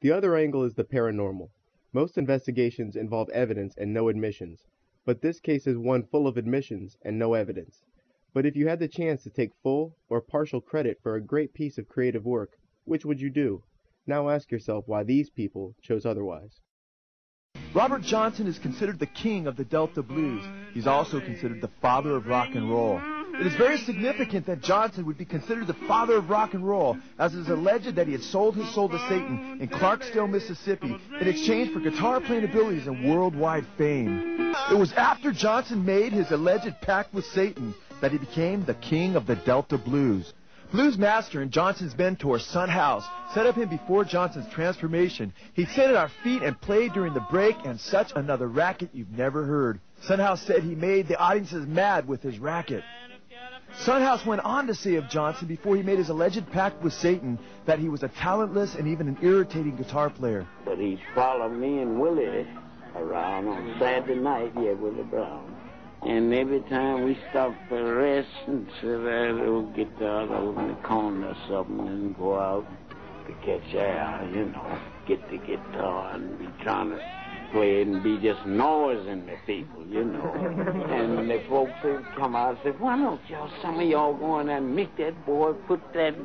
The other angle is the paranormal. Most investigations involve evidence and no admissions, but this case is one full of admissions and no evidence. But if you had the chance to take full or partial credit for a great piece of creative work, which would you do? Now ask yourself why these people chose otherwise. Robert Johnson is considered the king of the Delta blues. He's also considered the father of rock and roll. It is very significant that Johnson would be considered the father of rock and roll, as it is alleged that he had sold his soul to Satan in Clarksdale, Mississippi, in exchange for guitar-playing abilities and worldwide fame. It was after Johnson made his alleged pact with Satan that he became the king of the Delta blues. Blues master and Johnson's mentor, Son House, set up him before Johnson's transformation. He'd sit at our feet and played during the break, and such another racket you've never heard. Son House said he made the audiences mad with his racket. Son House went on to say of Johnson, before he made his alleged pact with Satan, that he was a talentless and even an irritating guitar player. But he'd follow me and Willie around on Saturday night, Willie Brown. And every time we stopped for rest and sit at a little guitar over in the corner or something and go out to catch air, get the guitar and be trying to play it and be just noising the people, And the folks would come out and say, why don't some of y'all go in there and make that boy put that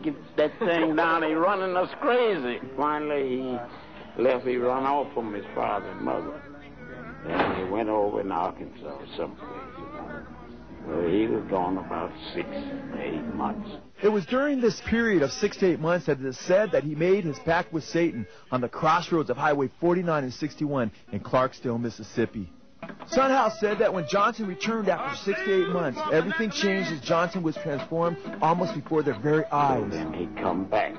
thing down? He's running us crazy. Finally, he left. He run off from his father and mother. And he went over in Arkansas or someplace. Well, he was gone about 6 to 8 months. It was during this period of 6 to 8 months that it is said that he made his pact with Satan on the crossroads of Highway 49 and 61 in Clarksdale, Mississippi. Son House said that when Johnson returned after 6 to 8 months, everything changed as Johnson was transformed almost before their very eyes. Then he come back.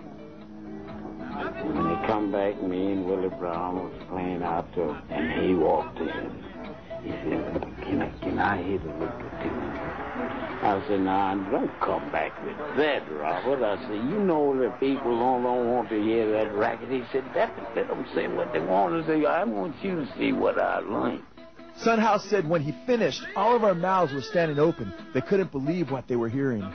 When he come back, me and Willie Brown was playing out there, and he walked in. He said, can I hit a lick or two? I said, nah, don't come back with that, Robert. I said, the people don't want to hear that racket. He said, let them say what they want to say. I want you to see what I learned. Son House said when he finished, all of our mouths were standing open. They couldn't believe what they were hearing.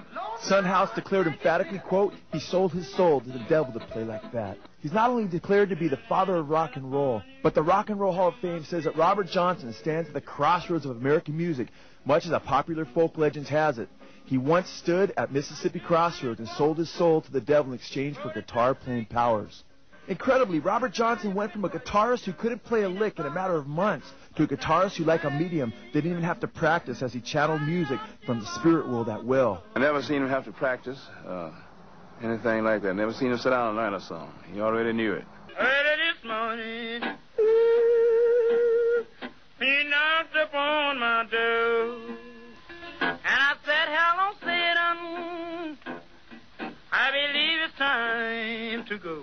Son House declared emphatically, quote, he sold his soul to the devil to play like that. He's not only declared to be the father of rock and roll, but the Rock and Roll Hall of Fame says that Robert Johnson stands at the crossroads of American music, much as a popular folk legend has it. He once stood at Mississippi Crossroads and sold his soul to the devil in exchange for guitar-playing powers. Incredibly, Robert Johnson went from a guitarist who couldn't play a lick in a matter of months to a guitarist who, like a medium, didn't even have to practice as he channeled music from the spirit world at will. I never seen him have to practice anything like that. Never seen him sit down and learn a song. He already knew it. Early this morning, ooh, he knocked upon my door, and I said, hello, Satan, I believe it's time to go.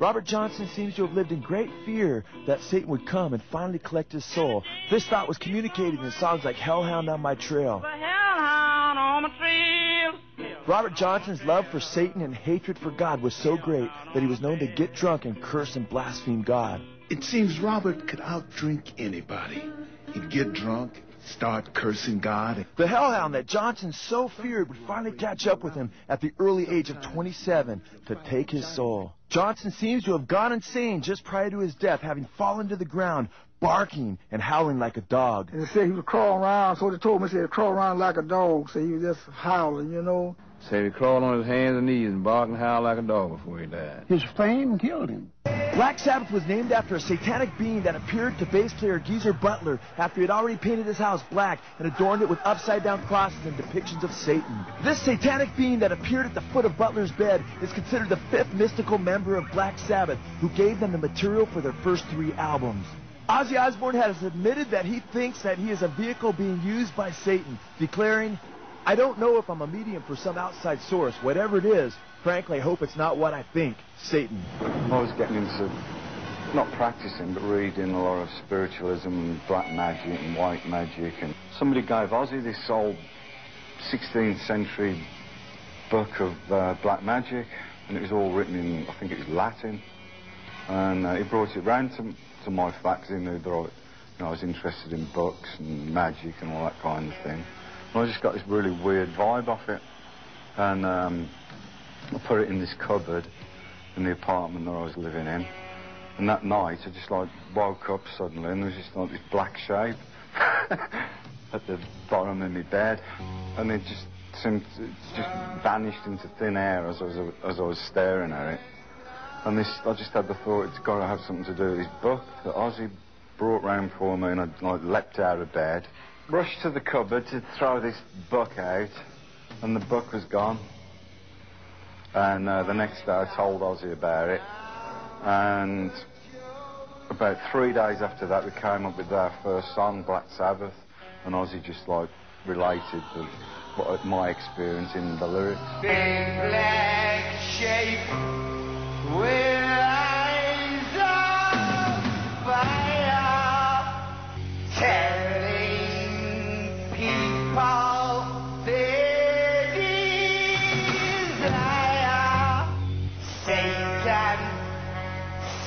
Robert Johnson seems to have lived in great fear that Satan would come and finally collect his soul. This thought was communicated in songs like Hellhound on My Trail. The hellhound on my trail. Robert Johnson's love for Satan and hatred for God was so great that he was known to get drunk and curse and blaspheme God. It seems Robert could outdrink anybody. He'd get drunk, start cursing God. The hellhound that Johnson so feared would finally catch up with him at the early age of 27 to take his soul. Johnson seems to have gone insane just prior to his death, having fallen to the ground, barking and howling like a dog. And they said he was crawling around, so they told me, he said, crawl around like a dog, so he was just howling, Say he crawled on his hands and knees and barked and howled like a dog before he died. His fame killed him. Black Sabbath was named after a satanic being that appeared to bass player Geezer Butler after he had already painted his house black and adorned it with upside-down crosses and depictions of Satan. This satanic being that appeared at the foot of Butler's bed is considered the fifth mystical member of Black Sabbath, who gave them the material for their first 3 albums. Ozzy Osbourne has admitted that he thinks that he is a vehicle being used by Satan, declaring, I don't know if I'm a medium for some outside source. Whatever it is, frankly, I hope it's not what I think. Satan. I was getting into, not practicing, but reading a lot of spiritualism and black magic and white magic. And somebody gave Ozzy this old 16th century book of black magic, and it was all written in, I think it was Latin. And he brought it round to my flat because he knew that I was interested in books and magic and all that kind of thing. And I just got this really weird vibe off it. And I put it in this cupboard in the apartment that I was living in. And that night, I just like woke up suddenly, and there was just like this black shape at the bottom of my bed, and it just vanished into thin air as I was staring at it. And I just had the thought, it's got to have something to do with this book that Ozzy brought round for me, and I like leapt out of bed, rushed to the cupboard to throw this book out, and the book was gone. And the next day I told Ozzy about it, and about 3 days after that we came up with our first song, Black Sabbath, and Ozzy just like related my experience in the lyrics. Big black shape with eyes of fire, telling people their desire. Satan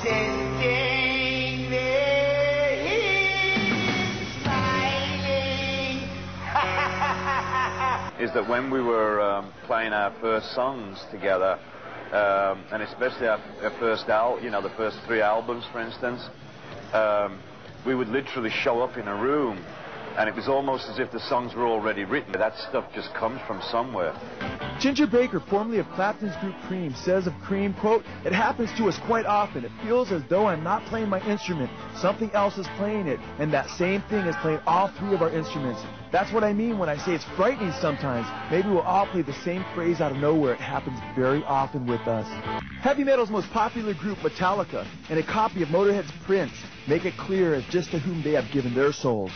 sending me smiling. Is that when we were playing our first songs together, and especially our first the first 3 albums, for instance, we would literally show up in a room, and it was almost as if the songs were already written. That stuff just comes from somewhere. Ginger Baker, formerly of Clapton's group Cream, says of Cream, quote, "It happens to us quite often. It feels as though I'm not playing my instrument. Something else is playing it, and that same thing is playing all 3 of our instruments. That's what I mean when I say it's frightening sometimes. Maybe we'll all play the same phrase out of nowhere. It happens very often with us." Heavy metal's most popular group, Metallica, and a copy of Motorhead's Prince make it clear as just to whom they have given their souls.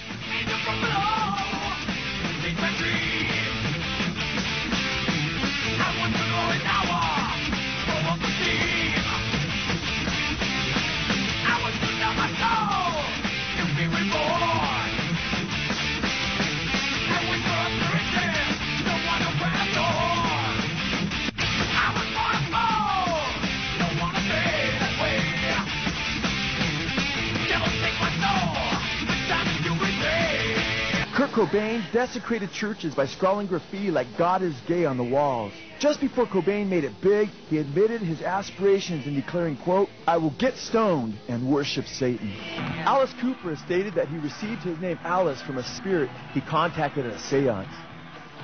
Kurt Cobain desecrated churches by scrawling graffiti like "God is gay" on the walls. Just before Cobain made it big, he admitted his aspirations in declaring, quote, "I will get stoned and worship Satan." Alice Cooper has stated that he received his name Alice from a spirit he contacted at a seance.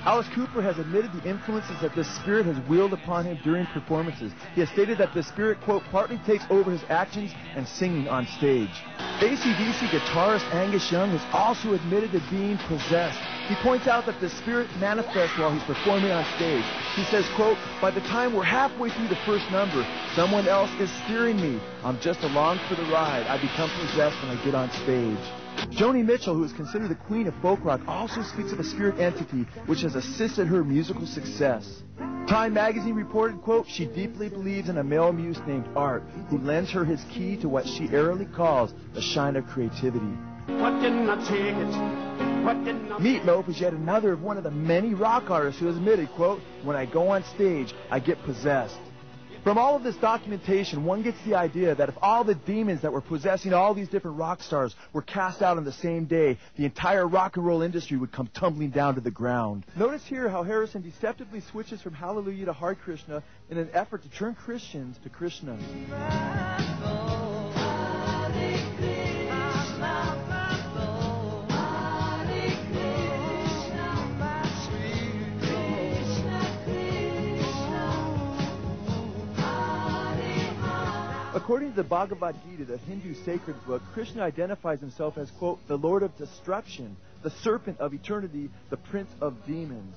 Alice Cooper has admitted the influences that this spirit has wielded upon him during performances. He has stated that the spirit, quote, partly takes over his actions and singing on stage. AC/DC guitarist Angus Young has also admitted to being possessed. He points out that the spirit manifests while he's performing on stage. He says, quote, "By the time we're halfway through the first number, someone else is steering me. I'm just along for the ride. I become possessed when I get on stage." Joni Mitchell, who is considered the queen of folk rock, also speaks of a spirit entity which has assisted her musical success. Time magazine reported, quote, "She deeply believes in a male muse named Art, who lends her his key to what she airily calls the shine of creativity." Meatloaf is yet another of one of the many rock artists who has admitted, quote, "When I go on stage, I get possessed." From all of this documentation, one gets the idea that if all the demons that were possessing all these different rock stars were cast out on the same day, the entire rock and roll industry would come tumbling down to the ground. Notice here how Harrison deceptively switches from Hallelujah to Hare Krishna in an effort to turn Christians to Krishna. According to the Bhagavad Gita, the Hindu sacred book, Krishna identifies himself as, quote, "the Lord of Destruction, the Serpent of Eternity, the Prince of Demons."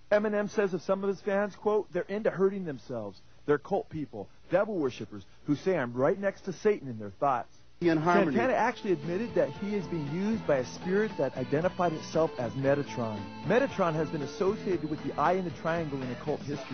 Eminem says of some of his fans, quote, "They're into hurting themselves. They're cult people, devil worshippers, who say I'm right next to Satan in their thoughts." Santana actually admitted that he is being used by a spirit that identified itself as Metatron. Metatron has been associated with the eye in the triangle in occult history.